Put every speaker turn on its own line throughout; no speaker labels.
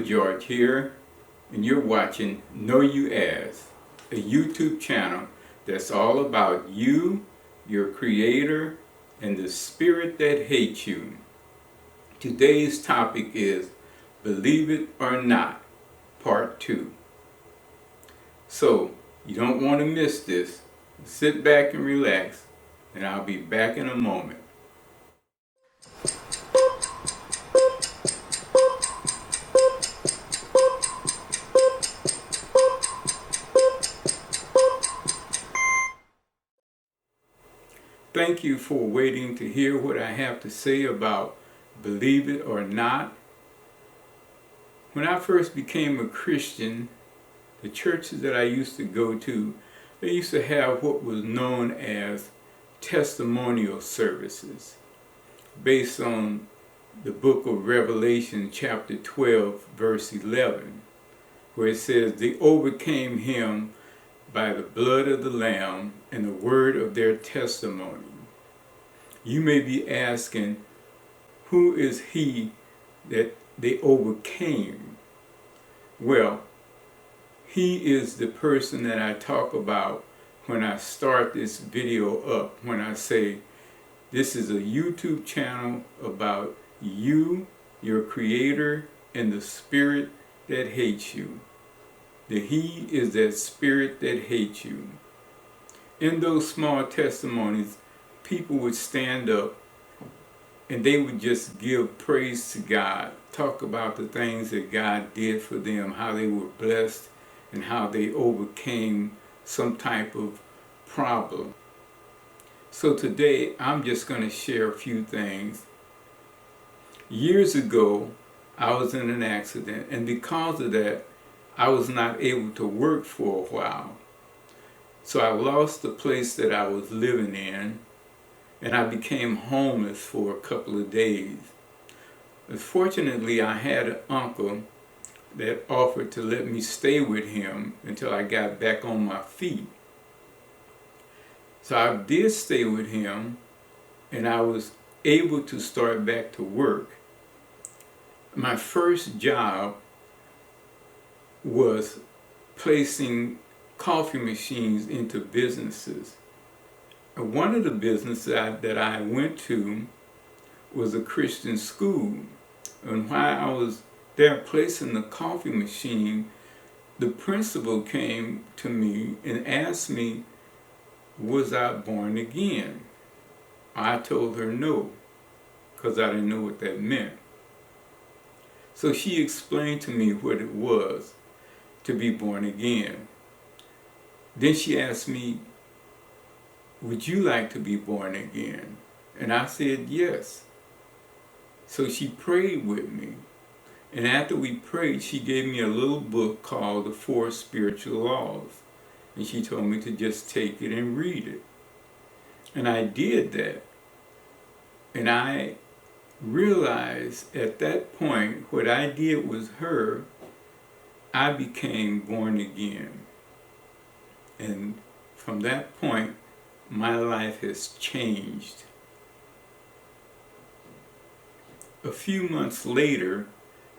George here, and you're watching Know You As, a YouTube channel that's all about you, your creator, and the spirit that hates you. Today's topic is Believe It or Not, Part 2. So, you don't want to miss this. Sit back and relax, and I'll be back in a moment. Thank you for waiting to hear what I have to say about Believe It or Not. When I first became a Christian, the churches that I used to go to, they used to have what was known as testimonial services, based on the book of Revelation chapter 12 verse 11, where it says, they overcame him by the blood of the Lamb and the word of their testimony. You may be asking, who is he that they overcame? Well, he is the person that I talk about when I start this video up, when I say, this is a YouTube channel about you, your creator, and the spirit that hates you. The he is that spirit that hates you. In those small testimonies, people would stand up and they would just give praise to God, talk about the things that God did for them, how they were blessed, and how they overcame some type of problem. So today, I'm just going to share a few things. Years ago, I was in an accident, and because of that, I was not able to work for a while. So I lost the place that I was living in, and I became homeless for a couple of days. Fortunately, I had an uncle that offered to let me stay with him until I got back on my feet. So I did stay with him, and I was able to start back to work. My first job was placing coffee machines into businesses. And one of the businesses that I went to was a Christian school. And while I was there placing the coffee machine, the principal came to me and asked me, was I born again? I told her no, because I didn't know what that meant. So she explained to me what it was to be born again. Then she asked me, would you like to be born again? And I said yes. So she prayed with me. And after we prayed, she gave me a little book called The Four Spiritual Laws. And she told me to just take it and read it. And I did that. And I realized at that point, what I did with her, I became born again. And from that point, my life has changed. A few months later,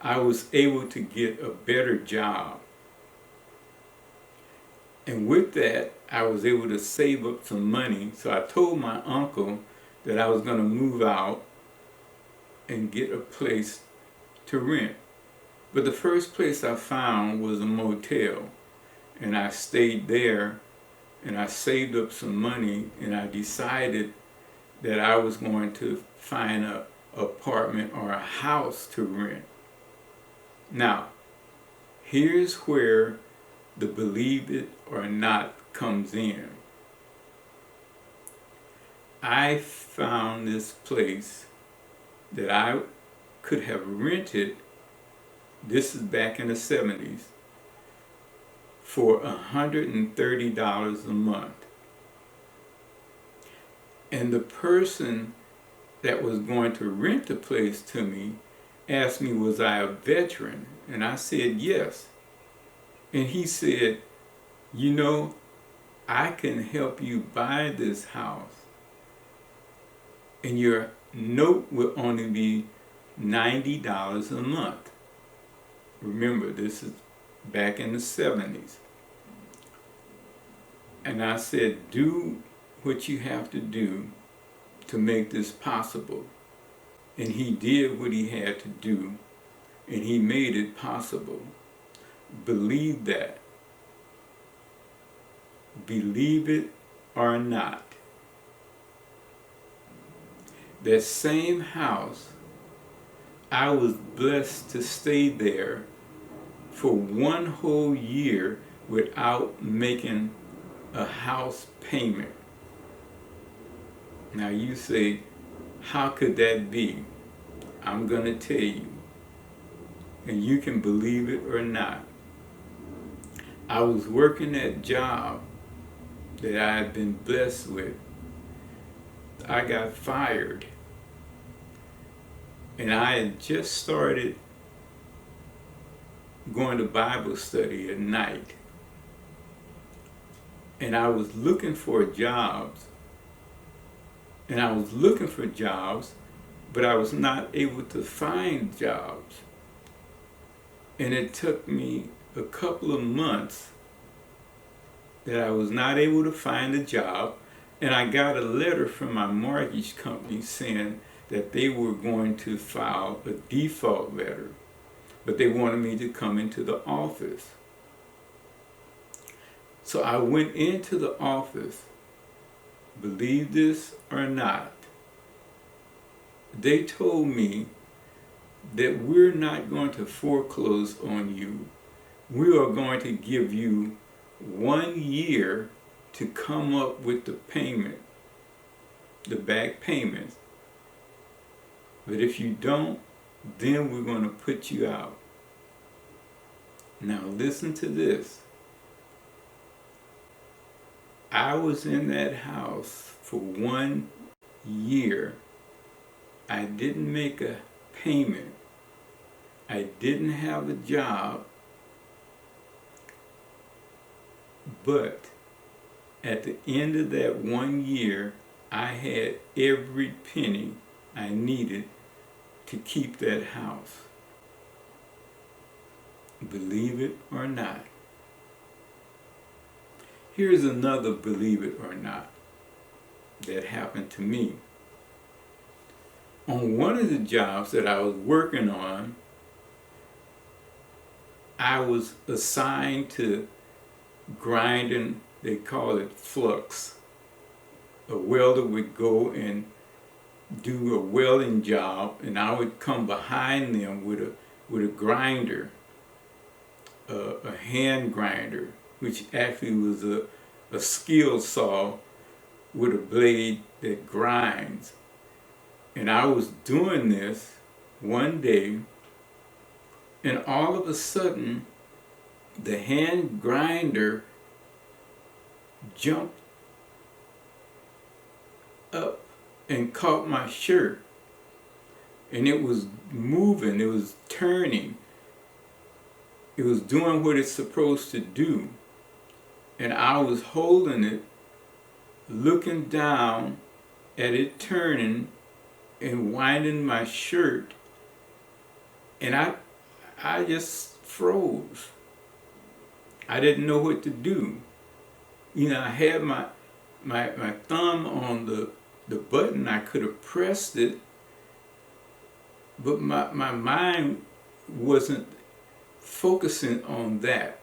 I was able to get a better job. And with that, I was able to save up some money. So I told my uncle that I was going to move out and get a place to rent. But the first place I found was a motel. And I stayed there, and I saved up some money, and I decided that I was going to find an apartment or a house to rent. Now, here's where the believe it or not comes in. I found this place that I could have rented, this is back in the 70s, for $130 a month. And the person that was going to rent the place to me asked me, was I a veteran? And I said yes. And he said, you know, I can help you buy this house, and your note will only be $90 a month. Remember, this is back in the 70s. And I said, do what you have to do to make this possible. And he did what he had to do, and he made it possible. Believe that. Believe it or not. That same house, I was blessed to stay there for 1 whole year without making a house payment. Now you say, how could that be? I'm going to tell you. And you can believe it or not. I was working that job that I had been blessed with. I got fired. And I had just started going to Bible study at night. And I was looking for jobs. And I was looking for jobs, but I was not able to find jobs. And it took me a couple of months that I was not able to find a job. And I got a letter from my mortgage company saying that they were going to file a default letter, but they wanted me to come into the office. So I went into the office. Believe this or not, they told me that we're not going to foreclose on you. We are going to give you 1 year to come up with the payment, the back payments. But if you don't, then we're going to put you out. Now listen to this. I was in that house for 1 year. I didn't make a payment. I didn't have a job. But at the end of that 1 year, I had every penny I needed to keep that house. Believe it or not. Here's another believe it or not that happened to me. On one of the jobs that I was working on, I was assigned to grinding, they call it flux. A welder would go and do a welding job, and I would come behind them with a grinder, a hand grinder, which actually was a skill saw with a blade that grinds. And I was doing this one day, and all of a sudden, the hand grinder jumped up and caught my shirt. And it was moving, it was turning. It was doing what it's supposed to do. And I was holding it, looking down at it turning and winding my shirt. And I just froze. I didn't know what to do. You know, I had my thumb on the button. I could have pressed it, but my mind wasn't focusing on that.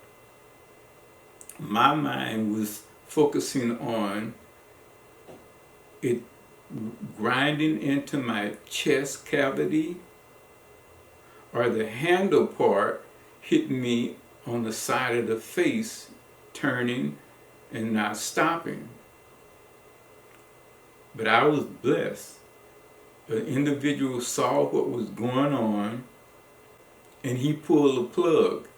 My mind was focusing on it grinding into my chest cavity, or the handle part hit me on the side of the face, turning and not stopping. But I was blessed. An individual saw what was going on, and he pulled a plug,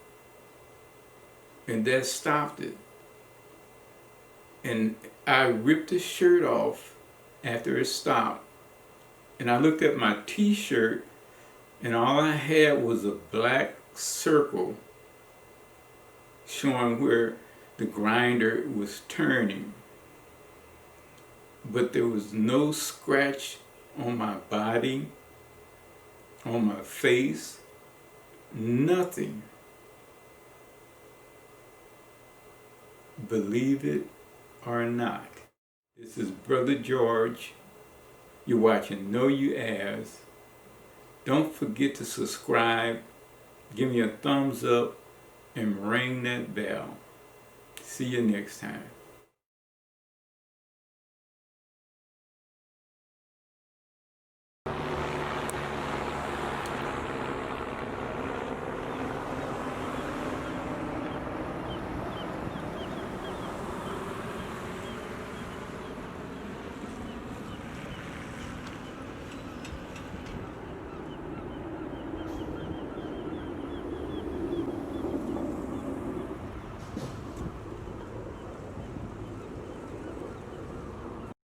and that stopped it. And I ripped the shirt off after it stopped, and I looked at my t-shirt, and all I had was a black circle showing where the grinder was turning. But there was no scratch on my body, on my face, nothing. Believe it or not. This is Brother George. You're watching Know You As. Don't forget to subscribe, give me a thumbs up, and ring that bell. See you next time.